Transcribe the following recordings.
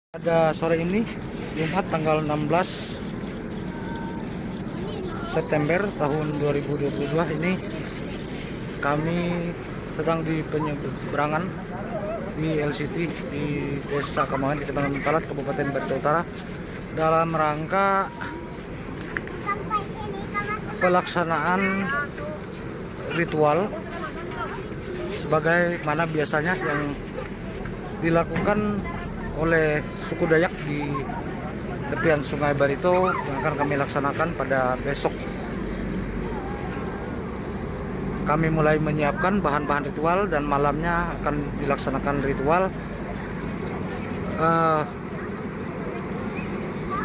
Pada sore ini, Jumat tanggal 16 September tahun 2022 ini, kami sedang di penyeberangan di LCT di Desa Kamawen, Kecamatan Talat, Kabupaten Barito Utara, dalam rangka pelaksanaan ritual sebagaimana biasanya yang dilakukan oleh suku Dayak di tepian Sungai Barito yang akan kami laksanakan pada besok. Kami mulai menyiapkan bahan-bahan ritual dan malamnya akan dilaksanakan ritual.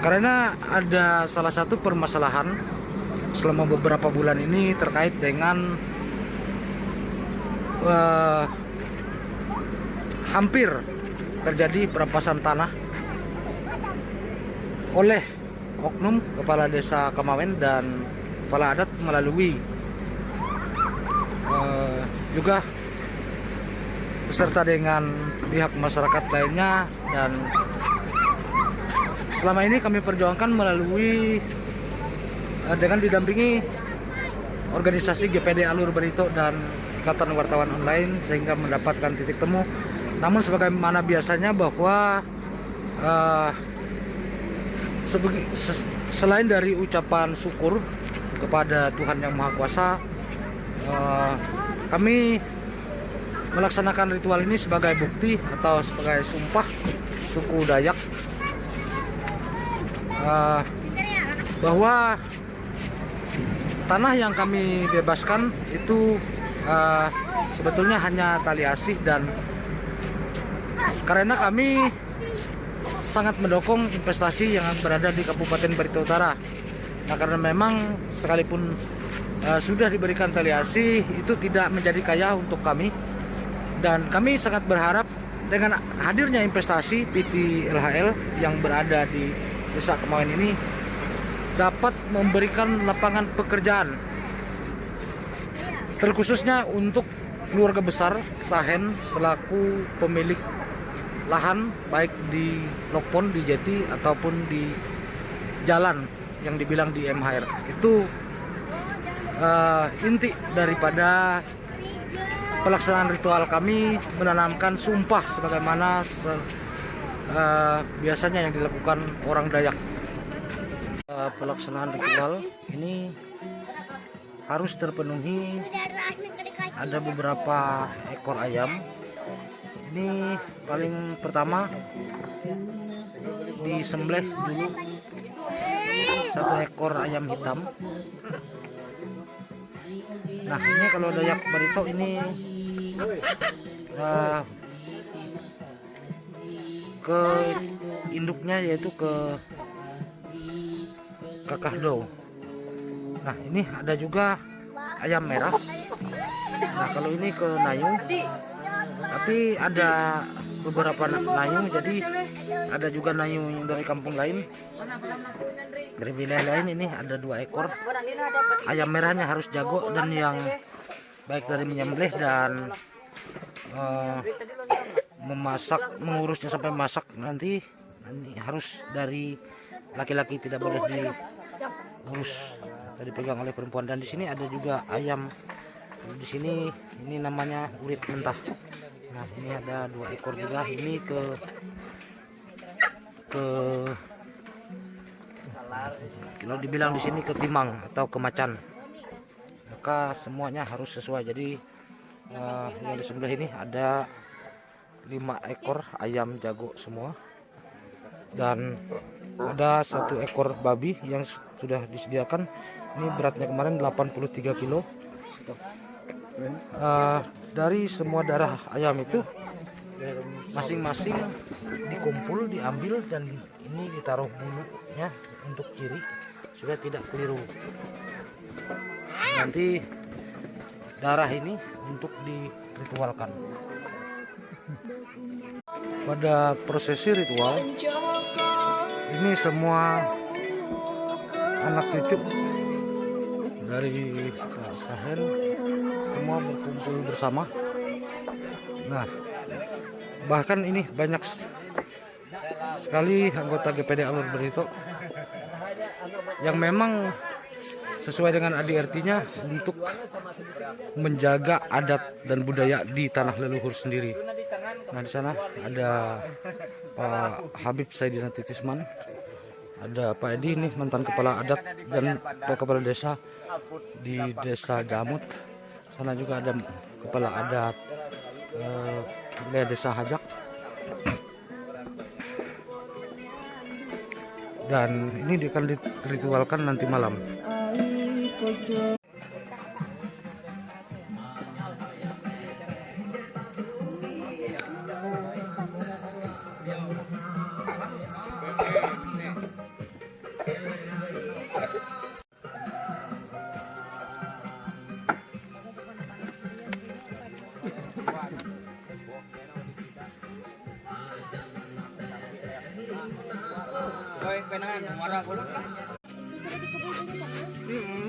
Karena ada salah satu permasalahan selama beberapa bulan ini terkait dengan hampir terjadi perampasan tanah oleh oknum kepala desa Kamawen dan kepala adat melalui juga beserta dengan pihak masyarakat lainnya, dan selama ini kami perjuangkan melalui dengan didampingi organisasi GPD Alur Barito dan Ikatan Wartawan Online sehingga mendapatkan titik temu. Namun sebagaimana biasanya bahwa selain dari ucapan syukur kepada Tuhan Yang Maha Kuasa, kami melaksanakan ritual ini sebagai bukti atau sebagai sumpah suku Dayak bahwa tanah yang kami bebaskan itu sebetulnya hanya tali asih, dan karena kami sangat mendukung investasi yang berada di Kabupaten Barito Utara. Nah, karena memang sekalipun sudah diberikan tali asih, itu tidak menjadi kaya untuk kami, dan kami sangat berharap dengan hadirnya investasi PT LHL yang berada di Desa Kamawen ini dapat memberikan lapangan pekerjaan terkhususnya untuk keluarga besar Sahen selaku pemilik lahan baik di Lokpon, di Jati ataupun di jalan yang dibilang di MHR. Itu inti daripada pelaksanaan ritual kami, menanamkan sumpah sebagaimana biasanya yang dilakukan orang Dayak. Pelaksanaan ritual ini harus terpenuhi ada beberapa ekor ayam. Ini paling pertama disembelih dulu satu ekor ayam hitam. Nah, ini kalau Dayak Barito ini ke induknya yaitu ke Kakahdo. Nah, ini ada juga ayam merah. Nah, kalau ini ke Nayu, tapi ada beberapa Nayu, jadi ada juga Nayu yang dari kampung lain, dari wilayah lain. Ini ada 2 ekor. Ayam merahnya harus jago, dan yang baik dari menyembelih dan memasak, mengurusnya sampai masak nanti harus dari laki-laki, tidak boleh diurus, dipegang oleh perempuan. Dan di sini ada juga ayam di sini, ini namanya urit mentah. Nah, ini ada 2 ekor juga. Ini kalau dibilang di sini ke timang atau ke macan, maka semuanya harus sesuai. Jadi yang di sebelah ini ada 5 ekor ayam jago semua, dan ada 1 ekor babi yang sudah disediakan. Ini beratnya kemarin 83 kilo. Dari semua darah ayam itu masing-masing dikumpul, diambil, dan ini ditaruh bulunya untuk ciri sudah tidak keliru. Nanti darah ini untuk diritualkan. Pada prosesi ritual ini semua anak cucu dari Kak Sahen semua berkumpul bersama. Nah, bahkan ini banyak sekali anggota GPD Alur Barito yang memang sesuai dengan ADRT-nya untuk menjaga adat dan budaya di tanah leluhur sendiri. Nah, di sana ada Pak Habib Saidina Titisman, ada Pak Edi nih, mantan kepala adat dan kepala desa di Desa Gamut. Sana juga ada kepala adat wilayah Desa Hajak. Dan ini akan diritualkan nanti malam.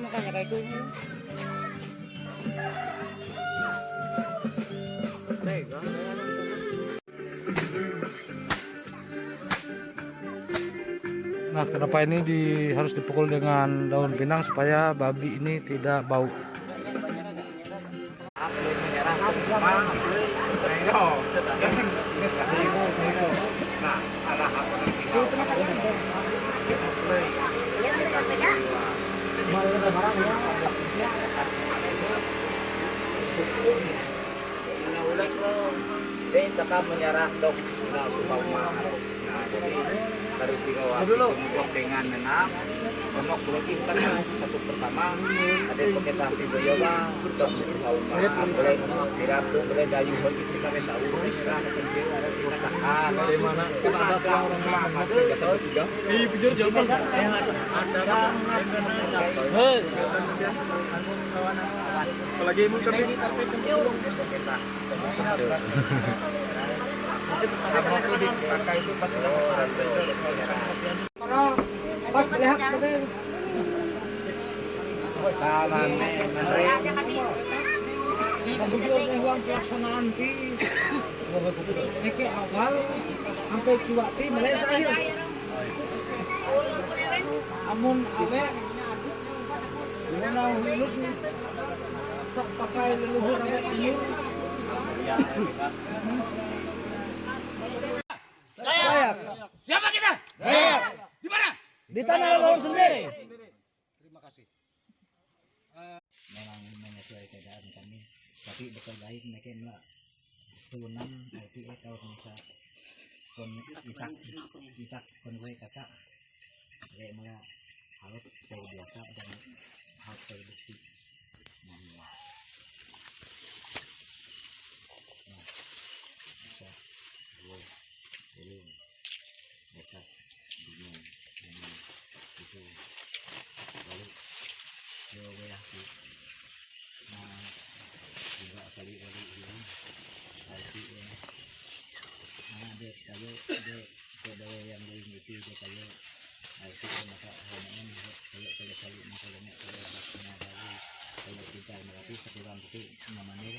Makanya kayak itu. Nah, kenapa ini harus dipukul dengan daun pinang supaya babi ini tidak bau. Menyerah dok dari Singawati untuk dengan menang nomor kulit kan satu pertama ada pemerintah Tiboyoba untuk boleh diratu boleh dayu bagi kita tahu bisa ada tindakan dari mana kita ada orang tiga jujur jawaban ada apalagi mau kerja pakai itu pas Pas lihat betul. Sebelum uang pelaksanaan di awal sampai kiwati Malaysia akhir. Amun awe gimana hidup sok pakai leluhur awe timur. Dayak. Siapa kita? Dayak. Di mana? Di tanah leluhur sendiri. Terima kasih. memang menyesuaikan keadaan kami tapi betul baik mereka nggak turunan itu kalau bisa kon bisa kon gue kakak kayak mana harus saya biasa dan harus saya bukti nah bisa gue belum dekat dunia itu lalu gue yakin nah juga kali-kali ini tapi nah dek kalau dek kalau yang lain itu dek kalau itu maka hanya kalau kali masalahnya kalau kalau kita melatih sekurang itu namanya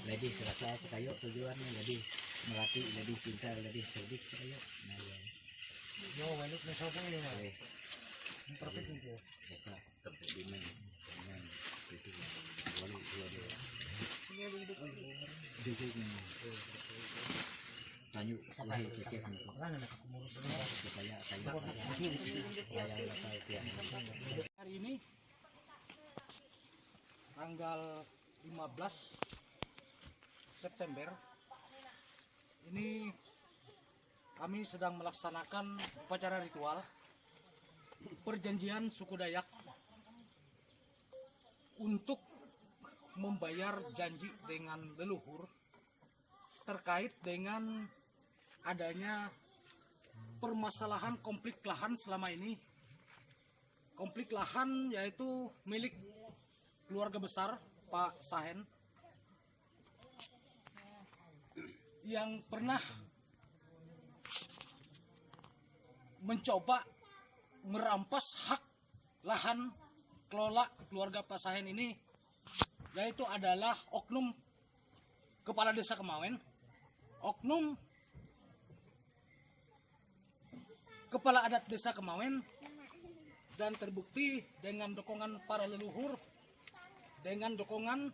lebih serasa kayu tujuannya lebih melatih lebih pintar lebih cerdik kayu nah ya Yo, waluk na sabong yun. eh Perfect nito. kita terjadi main dengan itu walau dua kayu lahi cekek supaya Hari ini tanggal 15 September ini kami sedang melaksanakan upacara ritual perjanjian suku Dayak untuk membayar janji dengan leluhur terkait dengan adanya permasalahan konflik lahan selama ini. Konflik lahan yaitu milik keluarga besar Pak Sahen yang pernah mencoba merampas hak lahan kelola keluarga Pak Sahen ini, yaitu adalah oknum kepala desa Kemawen, oknum kepala adat desa Kemawen, dan terbukti dengan dukungan para leluhur, dengan dukungan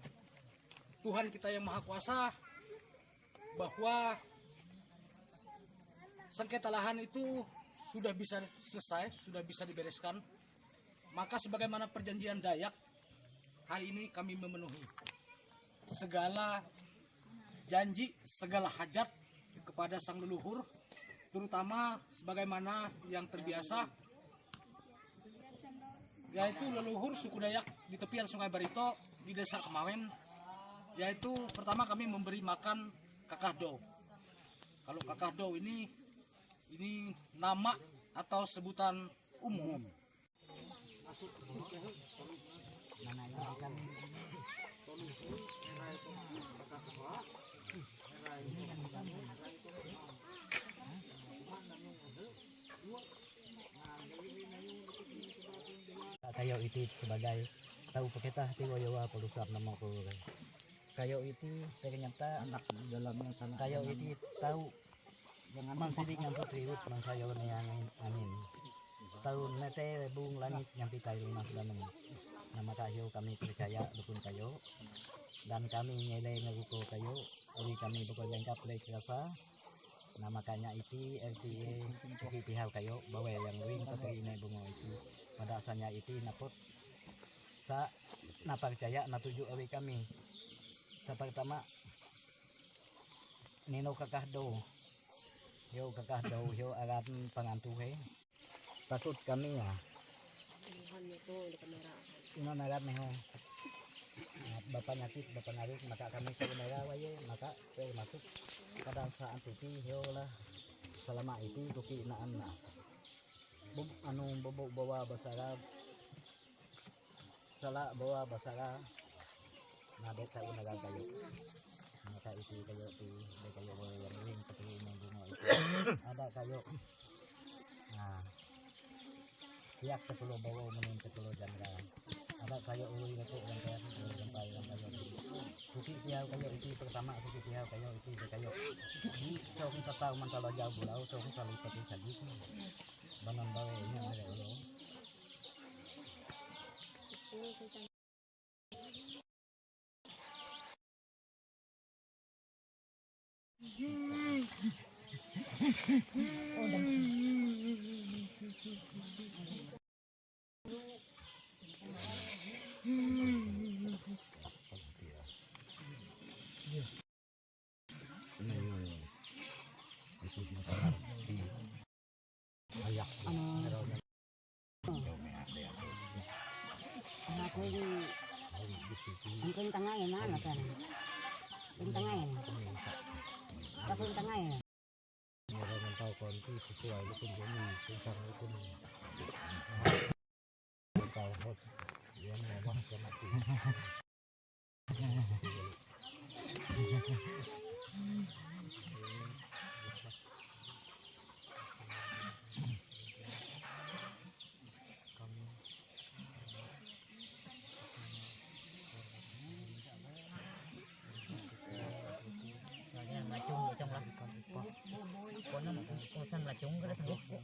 Tuhan kita yang Maha Kuasa, bahwa sengketa lahan itu sudah bisa selesai, sudah bisa dibereskan. Maka sebagaimana perjanjian Dayak, hari ini kami memenuhi segala janji, segala hajat kepada sang leluhur, terutama sebagaimana yang terbiasa, yaitu leluhur suku Dayak di tepian Sungai Barito di desa Kemawen, yaitu pertama kami memberi makan kakahdo. Kalau kakahdo ini nama atau sebutan umum. Kayo itu sebagai tahu pakita tiwa yawa pelusar nama ko. Kayo itu ternyata anak dalamnya sana. Kayo itu tahu jangan mansidik yang putriut man sayo na yang angin. Tahu nete bung langit yang pitay lima dalam. Nama kayo kami percaya dukun kayo dan kami nyeleng ngaguko kayo. Uli kami bakal lengkap lek rasa. Nah makanya itu RTA pihak kayo bahwa yang ring pakai ini bunga itu pada asalnya itu napot sa napercaya natuju awi kami sa pertama nino kakahdo yo aran pangantuhe takut kami ya ino narat meho bapak nyakit bapak narik maka kami ke kamera waye maka saya masuk pada saat itu yo lah selama itu tuki naan na bobo bawa basara sala bawa basara na deka unaga kayo maka itu kayo ti de kayo yang ring seperti ini bunga itu ada kayo nah siap sepuluh bawa menin sepuluh jangka ada kayo ului itu yang kayak kayo suki tiaw kayo itu pertama suki tiaw kayo itu de kayo di so kita tahu mantalo jauh bulau so kita lipat di sagi banan bawa ini ada ulo Ang tangayan na ano kan? Ang tangayan. Ang tangayan. meron ng tao konti sesuai lukun bumi susah lukun tao hot yan mabas ka mati Kusan lacung kada sanggup ko.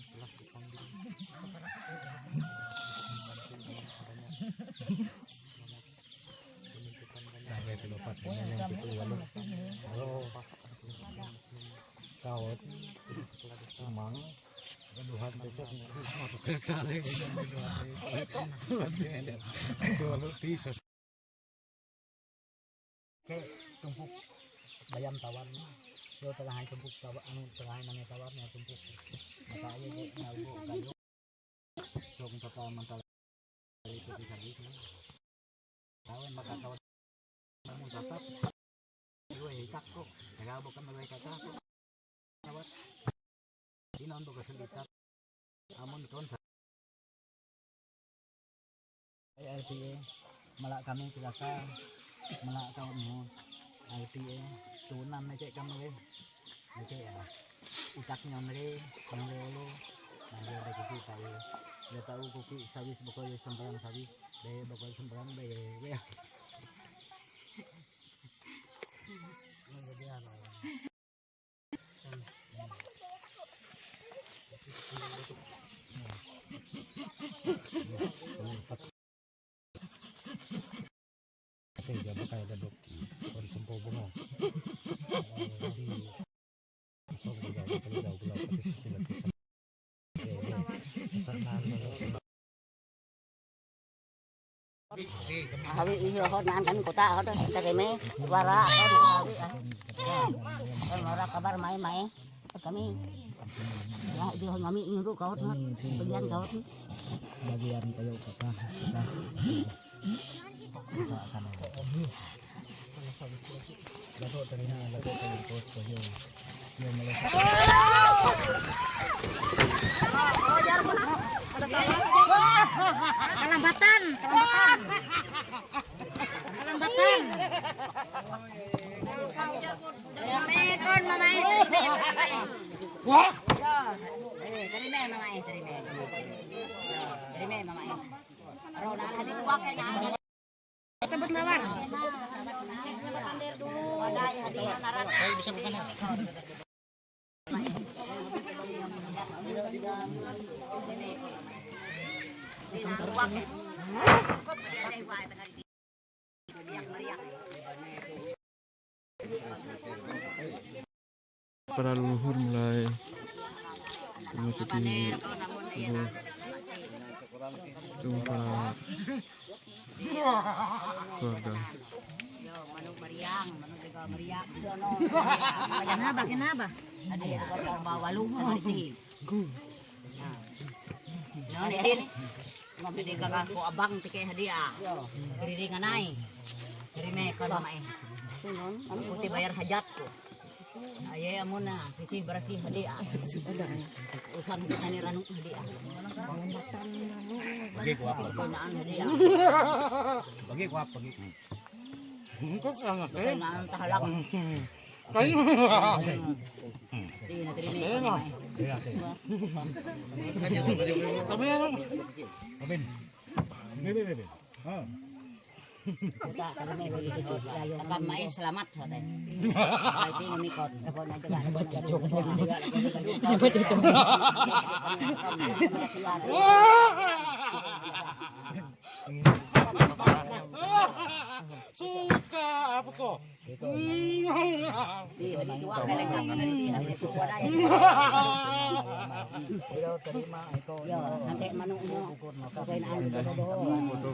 sampai pelopat yang lalu kalau kawat emang keduhan besok masuk ke sale kalau bisa ke tumpuk bayam tawar yo tengahan tumpuk tawar anu tengahan namanya tawarnya tumpuk maka aja dia ngabu kayu sok total mental itu bisa gitu kawan maka kawan kamu tatap gue hitak kok enggak bukan gue kata kawan ini untuk kesulitan amun kon RTA melak kami terasa melak kamu RTA tunan cek kamu oke ya itak nyomre lo nanti ada kuki tahu dia tahu kuki sawis bakal sembarang sawis deh bakal sembarang deh ya jadi apa Oke, jadi kayak dadok dari sempo bunga. Di sok juga kalau jauh tapi sudah bisa. Hawi iyo ho naan kan kota ho ta kami wara kan wara kabar mai kami ya di ho ngami nyu kaut bagian kaut Bagian kayu kata kelambatan. Mekon mamai. wah Dari mamai. Roda tadi tuak kayaknya. Tebet mawar. bisa bukan ya? Para leluhur mulai memasuki tubuh para keluarga. Kenapa? Ada bawa lu hari nah ini ngabdi kakak ko abang tike hadiah kiri nganai dari meka mae putih bayar hajat ko aye amuna sisi bersih hadiah urusan kita ni ranu hadiah bagi ko apa hadiah Bagi ko apa bagi. Kok sangat naan tahalak kayu. di natri meka Kami ano? Abin. Bebe. kita kami akan main selamat hote fighting mikot kapon na juga baca Suka apa kok? di dua kali dari tua daya yo nanti manungnya kakain ang do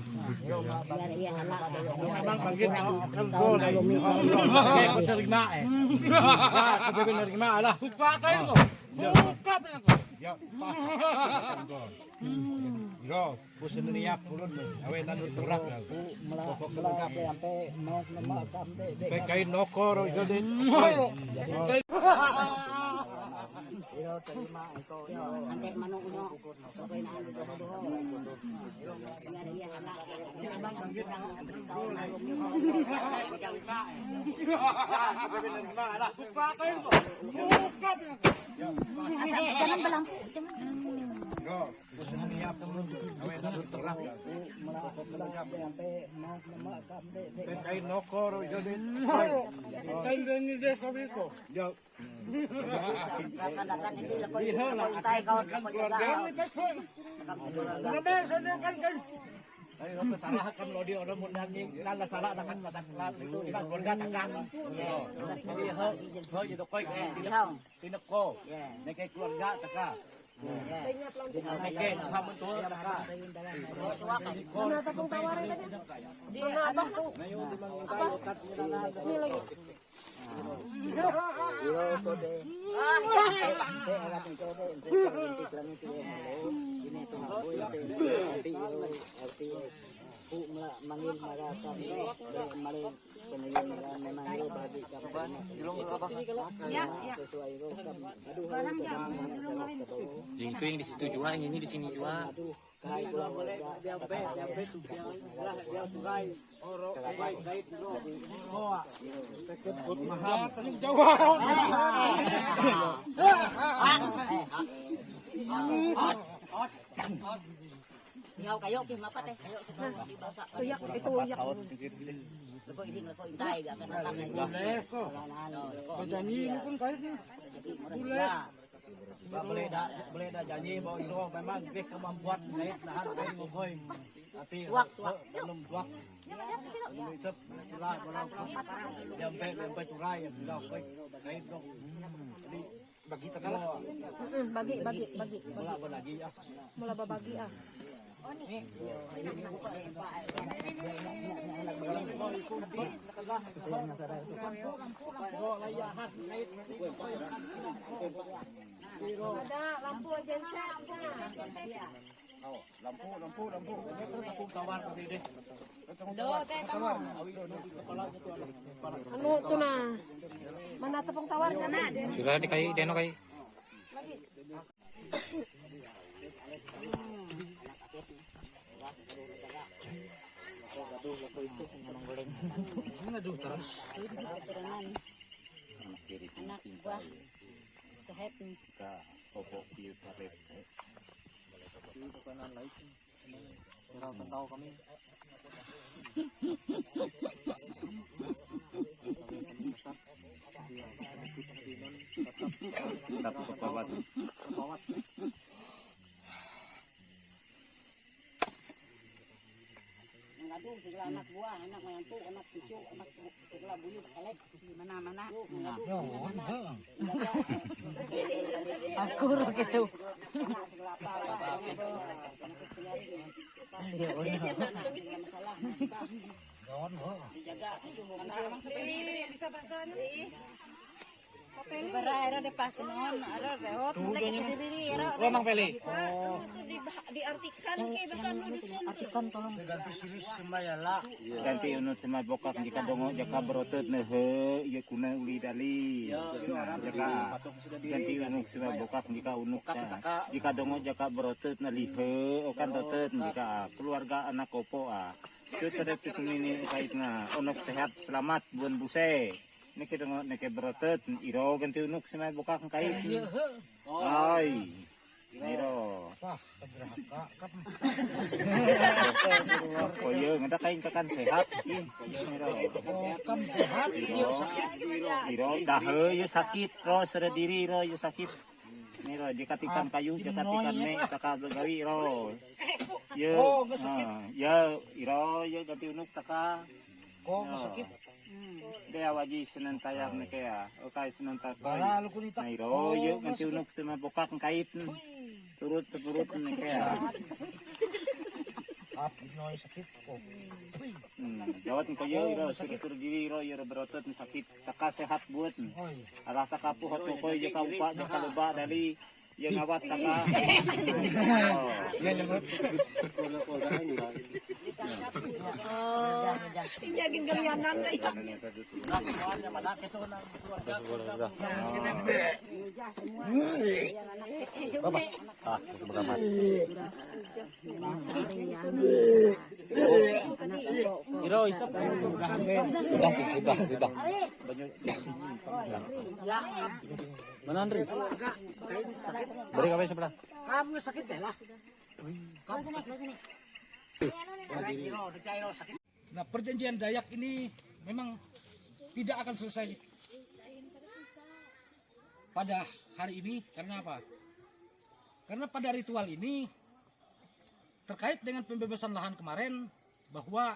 biar iya anak Abang panggil kan gol aku terima Aku terima lah. Suka kayu kok. Suka pengen kok. Ya, pas. Yo, pusin niyak pulun. Awe nanut terak aku. Pokok kelengkap sampai mau makam dek. Kain nokor jadi. nanti manungnya kakain ang do biar iya anak Suka kayu kok. Suka pengen kok. jangan belang Yo, pusin niyak pulun. Awe nanut terak aku. Pokok kelengkap sampai mau makam dek. Kain nokor jadi. Kain gani deh sabi ko. Yo. Dakan itu lekoi tai kau Ayo salah kan lo dia orang mundan ning kan salah kan kata itu di keluarga tekan. Jadi he jadi koi tineko. Nek keluarga teka. Nek paham betul teka. di abangku Itu yang di situ juga, yang ini di sini juga. Yaw kayo kay mapate kayo sa dibasa tuyak itu yak leko intay ga kan tang Boleh kok. Kajani ini pun kayu ni. boleh boleh dah janji bahwa itu memang dia kemampuan naik lahan kain ngoboy. Tapi belum buak. Belum isep lah kalau sampai curai ya sudah kain dong. Jadi Bagi tekalah. Bagi. bola apa lagi ya? Mula babagi ah. Ada lampu agensi. Lampu. Itu tepung tawar tadi deh. Anu tuh nah. Mana tepung tawar sana? Sudah dikai deno kai. Aduh terus. Anak buah. Sehat. Popok di parit. Tahu kami. Tetap kepawat. Ngadu segala anak buah, anak mantu, anak cucu, anak segala buyut kelek mana-mana. Aku gitu. Anak segala apa. Masalah. Dijaga. Bisa bahasa Era de pakunon, era reot, Mang Peli. Diartikan ke bahasa Indonesia. artikan tolong. Ganti siris sembayala. Ganti unut sama bokak jika dongo jaka berotot nehe ya kuna uli dali. Jaka ganti unuk sama bokak jika unuk jika dongo jaka berotot nalihe okan rotot jika keluarga anak kopo itu terdetik ini kaitnya unuk sehat selamat buan buse. Niki dongo niki berotot iro ganti unuk sama bokak kait. Ay. Niro. Wah, keberaka. Koyo ngada kain kakan sehat ih. Niro. Kam sehat. Iro dahe ye sakit ro sere diri ro ye sakit. Niro dikatikan kayu dikatikan me taka gari ro. Ye. Ya iro ye ganti unuk taka. Kok sakit? Dia waji senen tayar ne kaya. Okay senen tayar. Bara lu kunita. Niro ye ganti unuk sama bokak kait. Turut ne kaya. Noy sakit ko. Jawat ko yo iro sur diri iro yo berotot ni sakit taka sehat buat. Oy. Alah taka pu hotu ko yo ka upa yo ka loba dari yo ngawat taka. Ya nyebut. Jagin galianan kayak. Iro isap. Mana Andri? Beri kape sebelah. Kamu sakit deh lah. Nah, perjanjian Dayak ini memang tidak akan selesai pada hari ini. Karena apa? Karena pada ritual ini terkait dengan pembebasan lahan kemarin, bahwa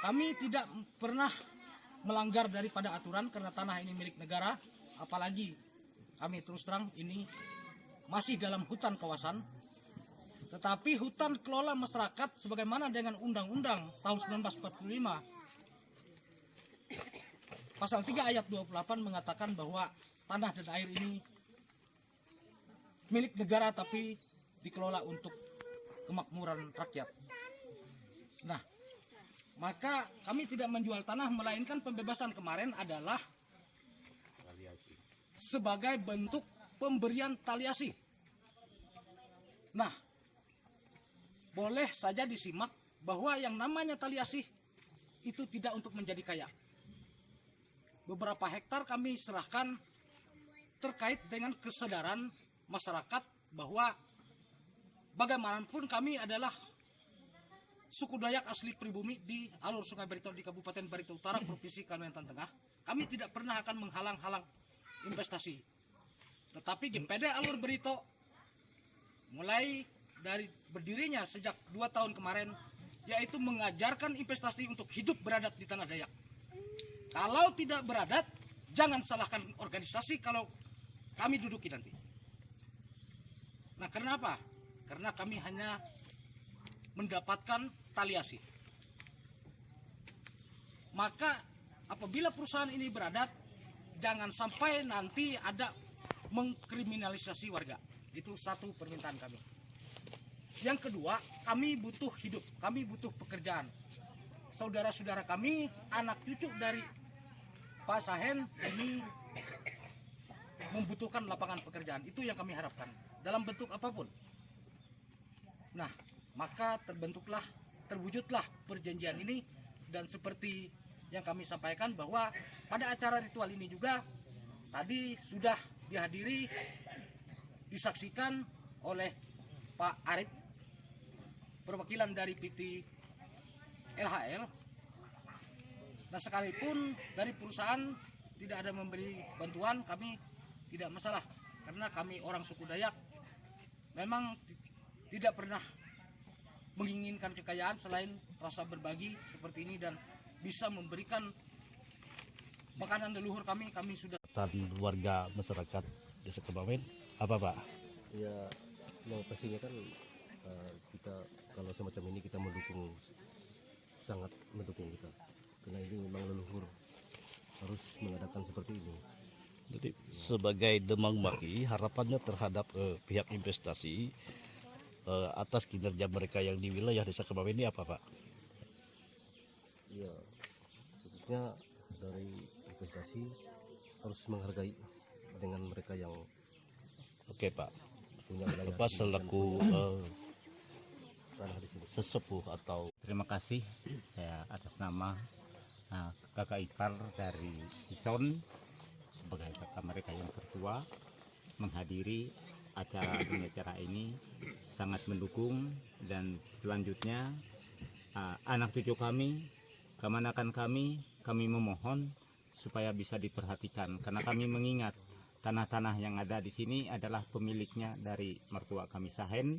kami tidak pernah melanggar daripada aturan karena tanah ini milik negara, apalagi kami terus terang ini masih dalam hutan kawasan. Tetapi hutan kelola masyarakat sebagaimana dengan Undang-Undang tahun 1945 Pasal 3 ayat 28 mengatakan bahwa tanah dan air ini milik negara tapi dikelola untuk kemakmuran rakyat. Nah, maka kami tidak menjual tanah, melainkan pembebasan kemarin adalah sebagai bentuk pemberian taliasi. Nah, boleh saja disimak bahwa yang namanya taliasi itu tidak untuk menjadi kaya. Beberapa hektar kami serahkan terkait dengan kesadaran masyarakat bahwa bagaimanapun kami adalah suku Dayak asli pribumi di alur Sungai Barito di Kabupaten Barito Utara, Provinsi Kalimantan Tengah. Kami tidak pernah akan menghalang-halang investasi. Tetapi GMPD Alur Berito mulai dari berdirinya sejak 2 tahun kemarin, yaitu mengajarkan investasi untuk hidup beradat di Tanah Dayak. Kalau tidak beradat, jangan salahkan organisasi kalau kami duduki nanti. Nah, kenapa? Karena kami hanya mendapatkan tali asih. Maka apabila perusahaan ini beradat, jangan sampai nanti ada mengkriminalisasi warga. Itu satu permintaan kami. Yang kedua, kami butuh hidup, kami butuh pekerjaan. Saudara-saudara kami, anak cucu dari Pak Sahen ini membutuhkan lapangan pekerjaan. Itu yang kami harapkan dalam bentuk apapun. Nah, maka terwujudlah perjanjian ini, dan seperti yang kami sampaikan bahwa pada acara ritual ini juga tadi sudah dihadiri, disaksikan oleh Pak Arif, perwakilan dari PT LHL. Nah, sekalipun dari perusahaan tidak ada memberi bantuan, kami tidak masalah, karena kami orang suku Dayak memang tidak pernah menginginkan kekayaan selain rasa berbagi seperti ini dan bisa memberikan makanan leluhur kami sudah. Warga masyarakat Desa Kebawen apa Pak? Ya, yang pastinya kan kita kalau semacam ini kita mendukung, sangat mendukung kita, karena ini memang leluhur harus mengadakan seperti ini. Jadi sebagai Demang Maki, harapannya terhadap pihak investasi atas kinerja mereka yang di wilayah Desa Kebawen ini apa Pak? Ya, khususnya dari investasi harus menghargai dengan mereka yang Oke Pak, punya wilayah Bapak selaku tanah di sini. sesepuh atau Terima kasih saya atas nama kakak ipar dari Ison sebagai kakak mereka yang tertua menghadiri acara ini, sangat mendukung, dan selanjutnya anak cucu kami, kemanakan kami memohon supaya bisa diperhatikan, karena kami mengingat tanah-tanah yang ada di sini adalah pemiliknya dari mertua kami Sahen,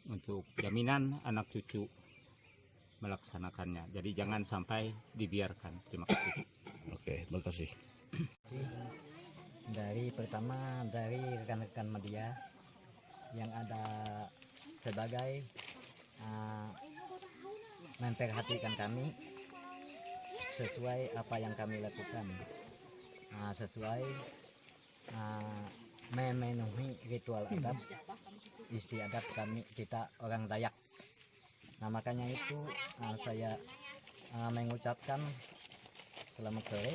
untuk jaminan anak cucu melaksanakannya. Jadi jangan sampai dibiarkan. Terima kasih. Oke, terima kasih. Pertama dari rekan-rekan media yang ada sebagai memperhatikan kami sesuai apa yang kami lakukan, sesuai memenuhi ritual adat istiadat kita orang Dayak. Nah, makanya itu saya mengucapkan selamat sore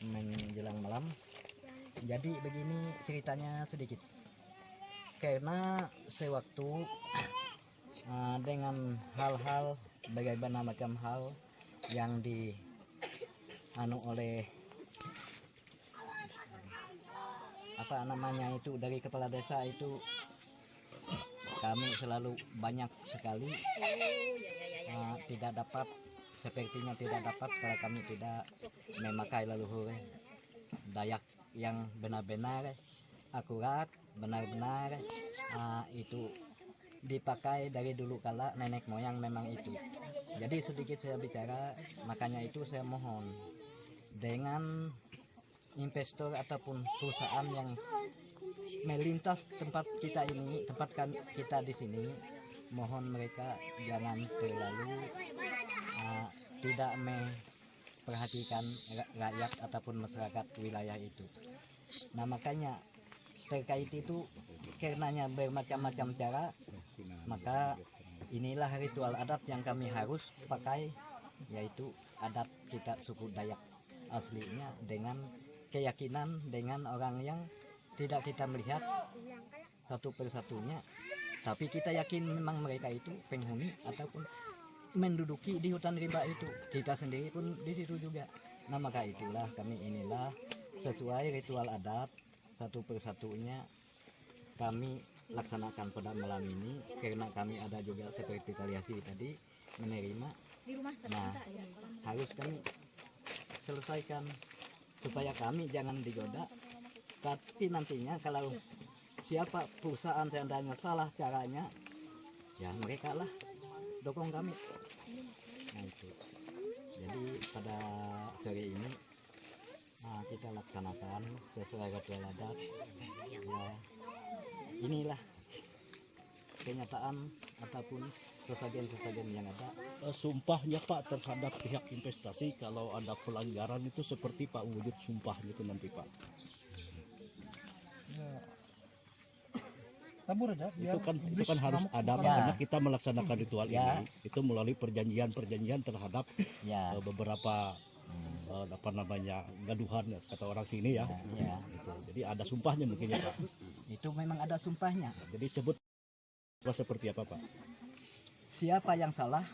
menjelang malam. Jadi begini ceritanya sedikit, karena sewaktu dengan hal-hal bagaimana macam hal yang oleh apa namanya itu dari kepala desa itu, kami selalu banyak sekali tidak dapat, sepertinya tidak dapat kalau kami tidak memakai leluhur Dayak yang benar-benar akurat, benar-benar itu dipakai dari dulu kala nenek moyang memang itu. Jadi sedikit saya bicara, makanya itu saya mohon dengan investor ataupun perusahaan yang melintas tempat kita ini, tempat kita di sini, mohon mereka jangan terlalu tidak memperhatikan rakyat ataupun masyarakat wilayah itu. Nah, makanya terkait itu, karenanya bermacam-macam cara, maka inilah ritual adat yang kami harus pakai, yaitu adat kita suku Dayak aslinya, dengan keyakinan, dengan orang yang tidak kita melihat satu persatunya, tapi kita yakin memang mereka itu penghuni ataupun menduduki di hutan rimba itu, kita sendiri pun di situ juga. Nah, maka itulah kami inilah sesuai ritual adat satu persatunya kami laksanakan pada malam ini, karena kami ada juga seperti Kaliasi tadi menerima. Nah, harus kami selesaikan supaya kami jangan digoda Tapi nantinya kalau siapa perusahaan seandainya salah caranya, ya mereka lah dukung kami. Nah, itu. Jadi pada sore ini kita laksanakan sesuai ritual adat. Ya, inilah kenyataan ataupun sesajen-sesajen yang ada. Sumpahnya Pak terhadap pihak investasi kalau ada pelanggaran itu seperti Pak wujud sumpahnya itu nanti Pak. Itu kan harus ada, makanya kita melaksanakan ritual ini itu melalui perjanjian terhadap Ya, beberapa apa namanya gaduhan kata orang sini ya. ya, Gitu. Jadi ada sumpahnya mungkin ya Pak. itu memang ada sumpahnya. Jadi sebut seperti apa Pak? Siapa yang salah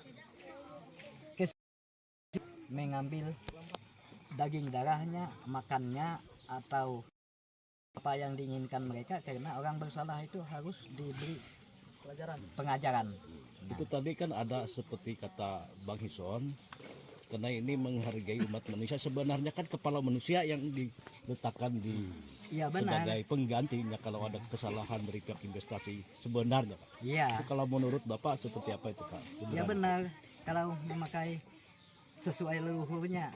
mengambil daging darahnya, makannya, atau apa yang diinginkan mereka, karena orang bersalah itu harus diberi pengajaran. Itu tadi kan ada seperti kata Bang Hison, karena ini menghargai umat manusia. Sebenarnya kan kepala manusia yang diletakkan di Iya benar. sebagai penggantinya kalau ada kesalahan dari pihak investasi sebenarnya Pak. Iya, Itu kalau menurut Bapak seperti apa itu Pak? ya benar. Kalau memakai sesuai leluhurnya,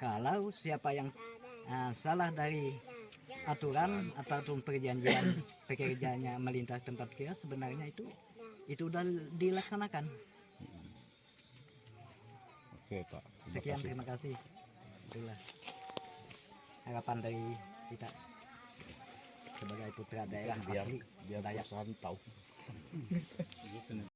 kalau siapa yang salah dari aturan ataupun perjanjian pekerjaannya melintas tempat kira, sebenarnya itu udah dilaksanakan. Oke Pak. Sekian, terima kasih. Itulah harapan dari kita sebagai putra daerah biar asli biar Dayak. perusahaan tahu.